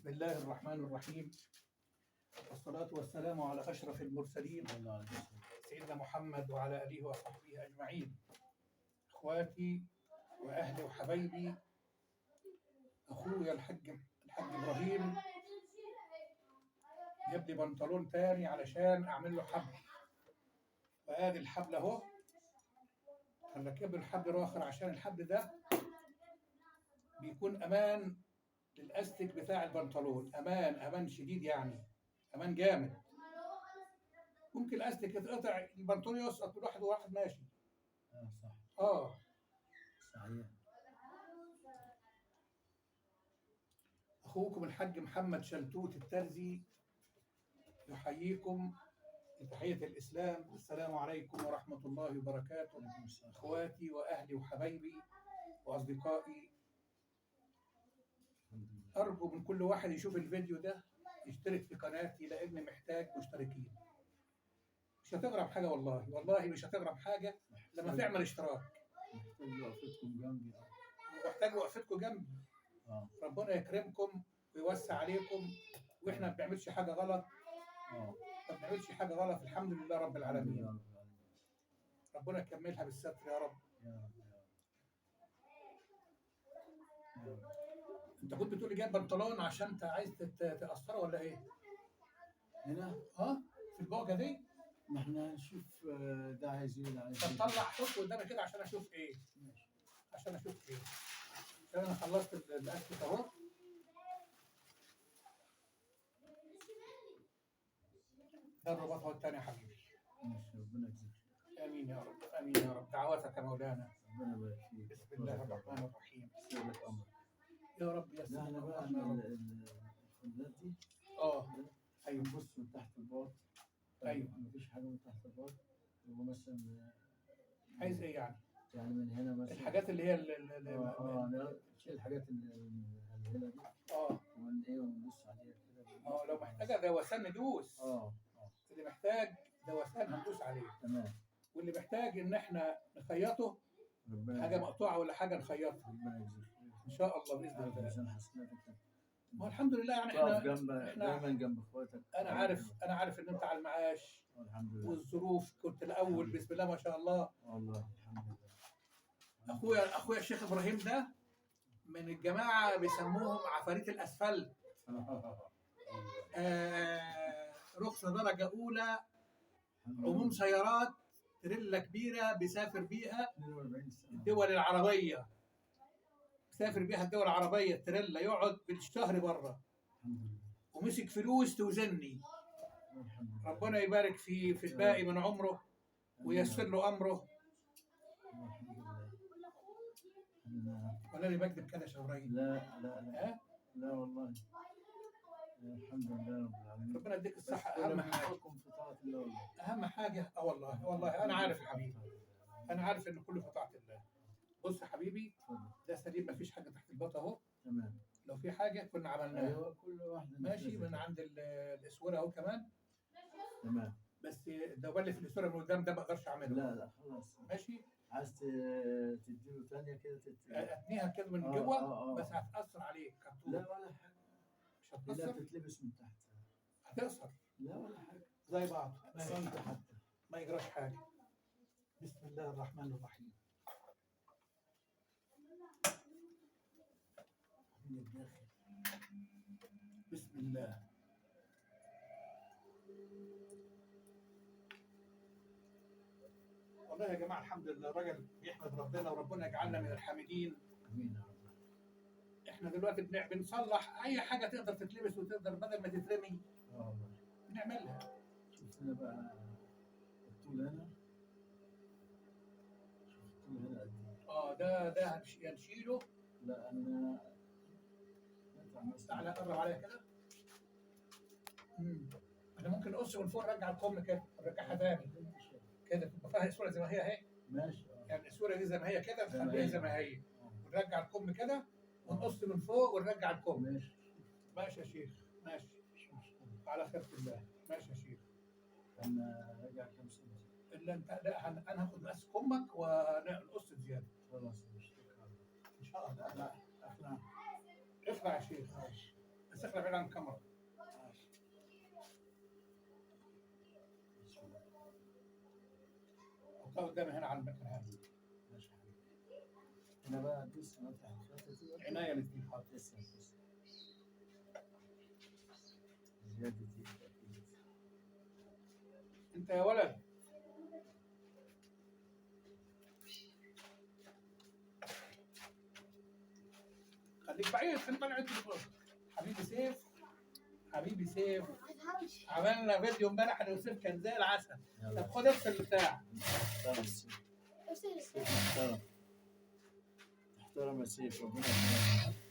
بسم الله الرحمن الرحيم، والصلاة والسلام على أشرف المرسلين سيدنا محمد وعلى آله وصحبه أجمعين. إخواتي وأهلي وحبايبي، أخويا الحاج إبراهيم جاب لي بنطلون تاني علشان أعمل له حبل، وآدي الحبل أهو. هنركب له الحبل آخر عشان الحبل ده بيكون أمان للأستك بتاع البنطلون، أمان شديد، يعني أمان جامد. ممكن الأستك يتقطع، البنطلون يسقط من واحد وواحد ماشي. صح. صحيح. أخوكم الحاج محمد شلتوت الترزي يحييكم بتحية الإسلام، السلام عليكم ورحمة الله وبركاته. إخواتي وأهلي وحبايبي وأصدقائي، أرجو من كل واحد يشوف الفيديو ده يشترك في قناتي، لأني محتاج مشتركين. مش هتغرم حاجة، والله مش هتغرم حاجة لما تعمل اشتراك. محتاج وقفتكم جنبي. ومحتاج وقفتكم جنبي. ربنا يكرمكم ويوسع عليكم، واحنا ما بنعملش حاجة غلط. ما بنعملش حاجة غلط، الحمد لله رب العالمين. ربنا يكملها بالستر يا رب. انت كنت بتقولي جايب بنطلون عشان انت عايز تقصره ولا ايه؟ هنا في البوجه دي؟ ما احنا هنشوف ده عايز ايه، ده عايز طب ايه. طلع حط قدامي كده عشان اشوف ايه. ماشي. عشان انا خلصت الاكل اهو. ده الرباط هو الثاني يا حبيبي. ماشي، ربنا يجزيك. امين يا رب، امين يا رب، دعواتك يا مولانا. ربنا يبارك فيك. بسم الله الرحمن الرحيم. سيبك امرك يا رب يسر. لا احنا بقى الخلات دي. ايوه. نبص من تحت الباط. ايوه. مفيش حاجه من تحت الباط. هو مثلا عايز ايه يعني؟ يعني من هنا مثلا الحاجات اللي هي نشيل الحاجات اللي هنا دي. وندوس عليها كده. لو محتاجه دوسان ندوس. اللي محتاج دوسان هندوس عليه. تمام. واللي محتاج ان احنا نخيطه، حاجه مقطوعه ولا حاجه نخيطها. ربنا يجزيك ان شاء الله باذن الله. عشان حسناتك. ما الحمد لله، يعني احنا دايما جنب اخواتك. انا عارف ان انت على المعاش. الحمد لله. والظروف كنت الاول، بسم الله ما شاء الله. والله الحمد لله. اخويا الشيخ ابراهيم ده من الجماعه بيسموهم عفاريت الاسفلت. رخصه درجه اولى، عموم سيارات، تريلا كبيره بيسافر بيها 42 سنة. الدول العربيه. سافر بيها الدول العربيه التريلا، يقعد بالشهر بره. الحمد لله. ومسك فلوس توزني. الحمد لله. ربنا يبارك في الباقي من عمره وييسر له امره. الحمد لله. ولا انا بكذب كده يا شيخ ابراهيم؟ لا والله. الحمد لله رب العالمين. ربنا يديك الصحه. اهم حاجه في طاعة الله والله. اهم حاجه. والله انا عارف يا حبيبي، انا عارف ان كله في طاعه الله. بص يا حبيبي، ده سليم، مفيش حاجه تحت البطه اهو. تمام. لو في حاجه كنا عملناها. ايوه، كل واحده ماشي. من عند الاسوره اهو كمان. تمام. بس الدوال اللي في الاسوره من قدام ده ما اقدرش اعمله. لا خلاص. ماشي. عايز تديله ثانيه كده اتنيها كده من جوه. بس هتاثر عليك. لا ولا حاجه. مش هتاثر. لا بتتلبس من تحت. هتأثر. لا ولا حاجه. زي بعض. سنتي حتى. ما يجراش حاجه. بسم الله الرحمن الرحيم. من الداخل. بسم الله. والله يا جماعه الحمد لله، الراجل بيحمد ربنا، وربنا يجعلنا من الحامدين. امين يا رب. احنا دلوقتي بنصلح اي حاجه تقدر تتلبس وتقدر بدل ما تترمي. بنعملها. شوف هنا بقى الطول هنا. شوف الطول هنا قد ايه. ده هنشيله. لا انا تعالى قرب عليا كده. احنا ممكن نقص من فوق، نرجع الكم كده، نرجعها تاني كده، تبقى فيها الصوره زي ما هي اهي. ماشي. يعني الصوره دي زي ما هي كده، نخليها زي ما هي. ونرجع الكم كده، ونقص من فوق ونرجع الكم. ماشي يا شيخ. ماشي. على خيرة الله. ماشي يا شيخ. انا راجع كام سنه؟ الا انت. لا، انا هاخد مقاس كمك ونقص زياده. خلاص. ان شاء الله. لا اخلع يا شيخ. بس اخلع بعيد عن الكاميرا. حطها قدامي هنا على المكان هذا. ماشي حبيبي. انا بقى ادوس افتح الخيطه دي عناية الاثنين. حاط لسه زياده دي اكيد. انت يا ولد خليك بعيد، خليك بعيد. حبيبي سيف، حبيبي سيف، عملنا فيديو امبارح انا وسيف كان زي العسل. طب خد انت البتاع. محترم يا سيف، ربنا يخليك.